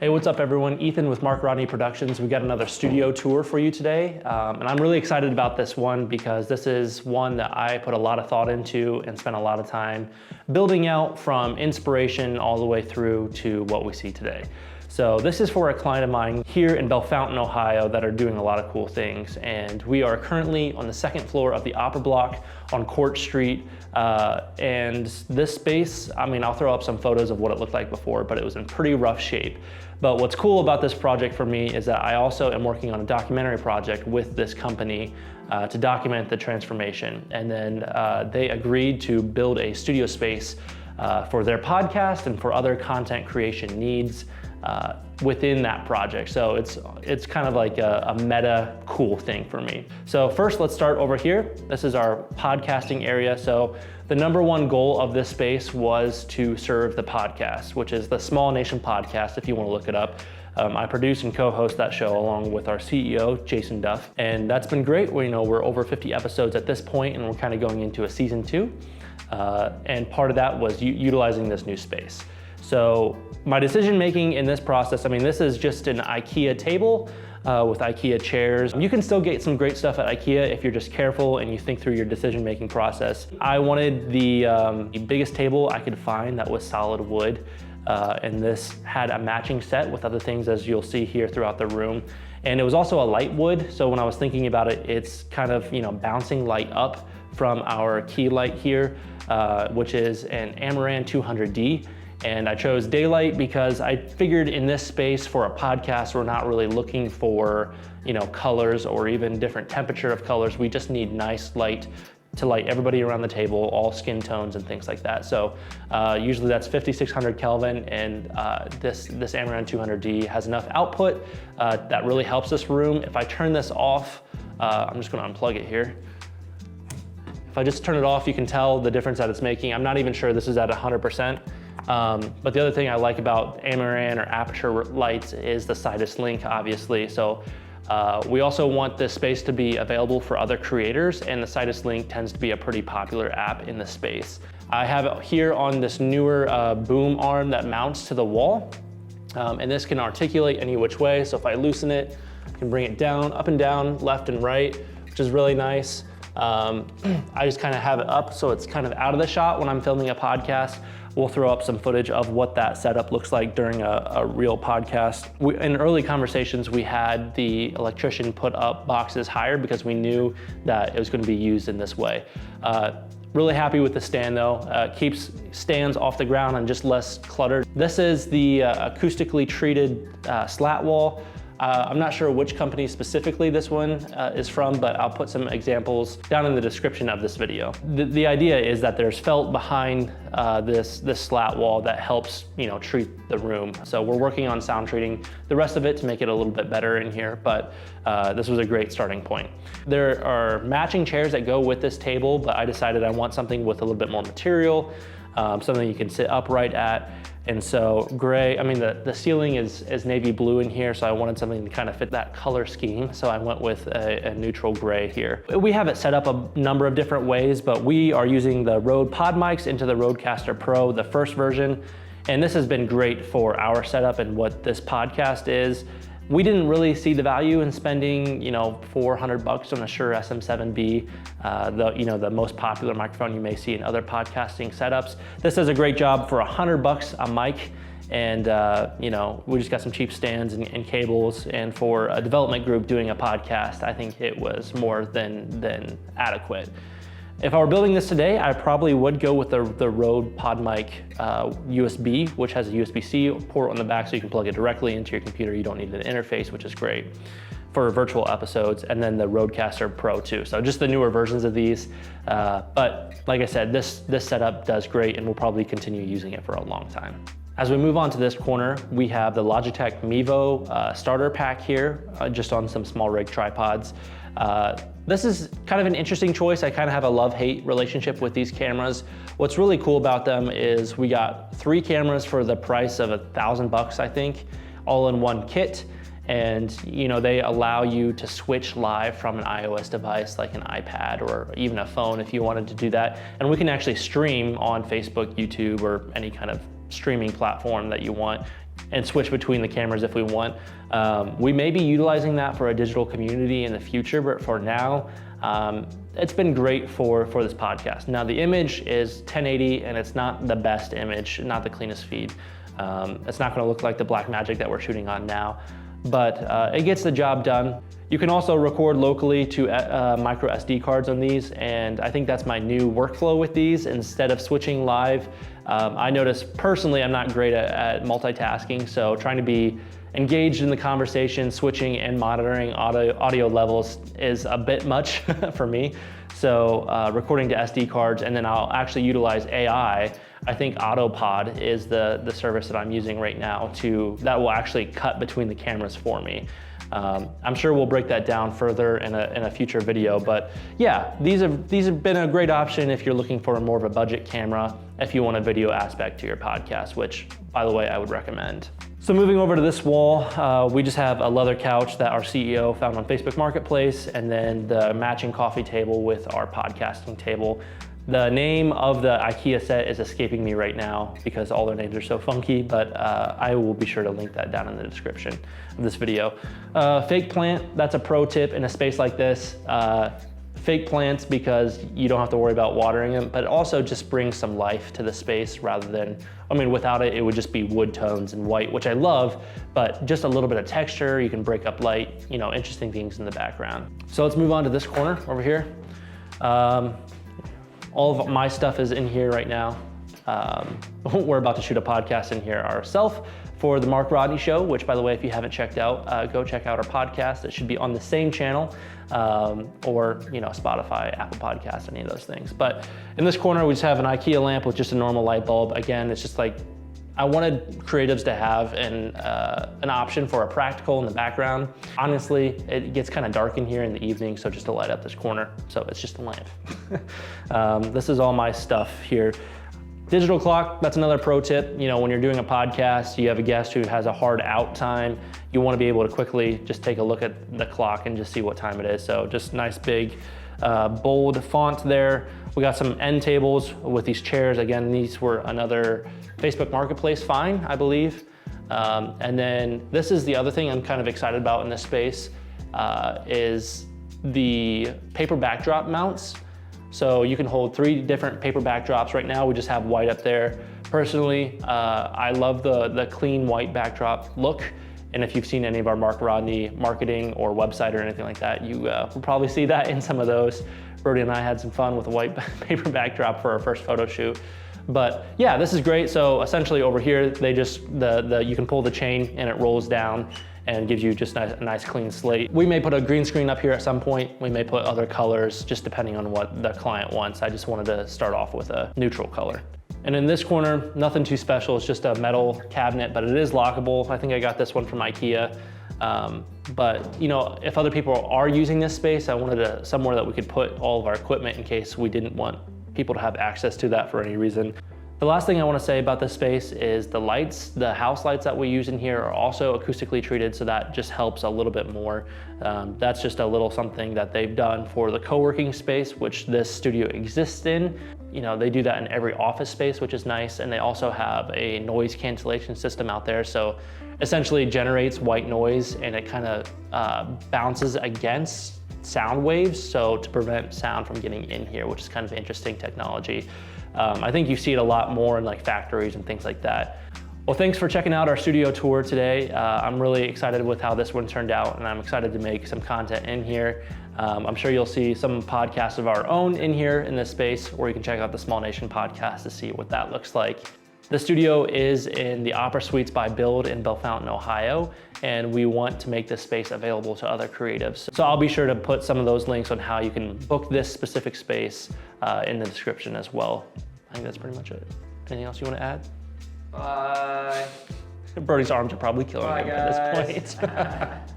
Hey, what's up everyone? Ethan with Mark Rodney Productions. We got another studio tour for you today. And I'm really excited about this one because this is one that I put a lot of thought into and spent a lot of time building out from inspiration all the way through to what we see today. So this is for a client of mine here in Bellefontaine, Ohio that are doing a lot of cool things. And we are currently on the second floor of the Opera Block on Court Street. And this space, I mean, I'll throw up some photos of what it looked like before, but it was in pretty rough shape. But what's cool about this project for me is that I also am working on a documentary project with this company to document the transformation. And then they agreed to build a studio space for their podcast and for other content creation needs within that project. So it's kind of like a meta cool thing for me. So first, let's start over here. This is our podcasting area. So the number one goal of this space was to serve the podcast, which is the Small Nation podcast, if you want to look it up. I produce and co-host that show along with our CEO, Jason Duff. And that's been great. We're over 50 episodes at this point, and we're kind of going into a season 2. And part of that was utilizing this new space. So my decision making in this process, I mean, this is just an IKEA table with IKEA chairs. You can still get some great stuff at IKEA if you're just careful and you think through your decision making process. I wanted the biggest table I could find that was solid wood. And this had a matching set with other things, as you'll see here throughout the room. And it was also a light wood. So when I was thinking about it, it's kind of, bouncing light up from our key light here, which is an Amaran 200D. And I chose daylight because I figured in this space for a podcast, we're not really looking for, colors or even different temperature of colors. We just need nice light to light everybody around the table, all skin tones and things like that. So usually that's 5600 Kelvin, and this Amaran 200D has enough output that really helps this room. If I turn this off, I'm just gonna unplug it here. If I just turn it off, you can tell the difference that it's making. I'm not even sure this is at 100%. But the other thing I like about Amaran or aperture lights is the Sidus link, obviously. So we also want this space to be available for other creators, and the Sidus link tends to be a pretty popular app in the space. I have it here on this newer boom arm that mounts to the wall, and this can articulate any which way. So if I loosen it, I can bring it down, up and down, left and right, which is really nice. I just kind of have it up so it's kind of out of the shot when I'm filming a podcast. We'll throw up some footage of what that setup looks like during a real podcast. In early conversations, we had the electrician put up boxes higher because we knew that it was going to be used in this way. Really happy with the stand though. Keeps stands off the ground and just less cluttered. This is the acoustically treated slat wall. I'm not sure which company specifically this one is from, but I'll put some examples down in the description of this video. The idea is that there's felt behind this slat wall that helps, treat the room. So we're working on sound treating the rest of it to make it a little bit better in here, but this was a great starting point. There are matching chairs that go with this table, but I decided I want something with a little bit more material, something you can sit upright at. And so gray, the ceiling is navy blue in here, so I wanted something to kind of fit that color scheme. So I went with a neutral gray here. We have it set up a number of different ways, but we are using the Rode pod mics into the Rodecaster Pro, the first version. And this has been great for our setup and what this podcast is. We didn't really see the value in spending, $400 on a Shure SM7B, the most popular microphone you may see in other podcasting setups. This does a great job for $100 a mic, and we just got some cheap stands and cables. And for a development group doing a podcast, I think it was more than adequate. If I were building this today, I probably would go with the Rode PodMic USB, which has a USB-C port on the back so you can plug it directly into your computer. You don't need an interface, which is great for virtual episodes, and then the Rodecaster Pro too. So just the newer versions of these. But like I said, this setup does great, and we'll probably continue using it for a long time. As we move on to this corner, we have the Logitech Mevo starter pack here, just on some small rig tripods. This is kind of an interesting choice. I kind of have a love-hate relationship with these cameras. What's really cool about them is we got 3 cameras for the price of $1,000, I think, all in one kit. And they allow you to switch live from an iOS device like an iPad or even a phone if you wanted to do that. And we can actually stream on Facebook, YouTube, or any kind of streaming platform that you want and switch between the cameras if we want. We may be utilizing that for a digital community in the future, but for now, it's been great for this podcast. Now the image is 1080 and it's not the best image, not the cleanest feed. It's not gonna look like the Blackmagic that we're shooting on now, but it gets the job done. You can also record locally to micro SD cards on these, and I think that's my new workflow with these. Instead of switching live, I noticed personally I'm not great at multitasking, so trying to be engaged in the conversation, switching and monitoring audio levels is a bit much for me. So recording to SD cards, and then I'll actually utilize AI. I think Autopod is the service that I'm using right now that will actually cut between the cameras for me. I'm sure we'll break that down further in a future video, but yeah, these have been a great option if you're looking for more of a budget camera, if you want a video aspect to your podcast, which, by the way, I would recommend. So moving over to this wall, we just have a leather couch that our CEO found on Facebook Marketplace, and then the matching coffee table with our podcasting table. The name of the IKEA set is escaping me right now because all their names are so funky, but I will be sure to link that down in the description of this video. Fake plant, that's a pro tip in a space like this. Fake plants because you don't have to worry about watering them, but it also just brings some life to the space rather than, without it, it would just be wood tones and white, which I love, but just a little bit of texture, you can break up light, interesting things in the background. So let's move on to this corner over here. All of my stuff is in here right now. We're about to shoot a podcast in here ourselves for the Mark Rodney Show, which, by the way, if you haven't checked out, go check out our podcast. It should be on the same channel, or Spotify, Apple Podcasts, any of those things. But in this corner, we just have an IKEA lamp with just a normal light bulb. Again, it's just like, I wanted creatives to have an option for a practical in the background. Honestly, it gets kind of dark in here in the evening, so just to light up this corner. So it's just a lamp. This is all my stuff here. Digital clock, that's another pro tip. When you're doing a podcast, you have a guest who has a hard out time, you want to be able to quickly just take a look at the clock and just see what time it is. So just nice big bold font there. We got some end tables with these chairs. Again, these were another Facebook Marketplace find, I believe. And then this is the other thing I'm kind of excited about in this space, is the paper backdrop mounts. So you can hold 3 different paper backdrops. Right now we just have white up there. Personally, I love the clean white backdrop look. And if you've seen any of our Mark Rodney marketing or website or anything like that, you will probably see that in some of those. Brody and I had some fun with a white paper backdrop for our first photo shoot. But yeah, this is great. So essentially over here, they just, you can pull the chain and it rolls down and gives you just a nice clean slate. We may put a green screen up here at some point. We may put other colors, just depending on what the client wants. I just wanted to start off with a neutral color. And in this corner, nothing too special. It's just a metal cabinet, but it is lockable. I think I got this one from IKEA. But if other people are using this space, I wanted somewhere that we could put all of our equipment in case we didn't want people to have access to that for any reason. The last thing I want to say about this space is the lights. The house lights that we use in here are also acoustically treated, so that just helps a little bit more. That's just a little something that they've done for the co-working space, which this studio exists in. They do that in every office space, which is nice, and they also have a noise cancellation system out there, so essentially generates white noise and it kind of bounces against sound waves, so to prevent sound from getting in here, which is kind of interesting technology. I think you see it a lot more in like factories and things like that. Well, thanks for checking out our studio tour today. I'm really excited with how this one turned out, and I'm excited to make some content in here. I'm sure you'll see some podcasts of our own in here in this space, or you can check out the Small Nation podcast to see what that looks like. The studio is in the Opera Suites by Build in Bellefontaine, Ohio, and we want to make this space available to other creatives. So I'll be sure to put some of those links on how you can book this specific space in the description as well. I think that's pretty much it. Anything else you want to add? Bye. Brody's arms are probably killing him at this point.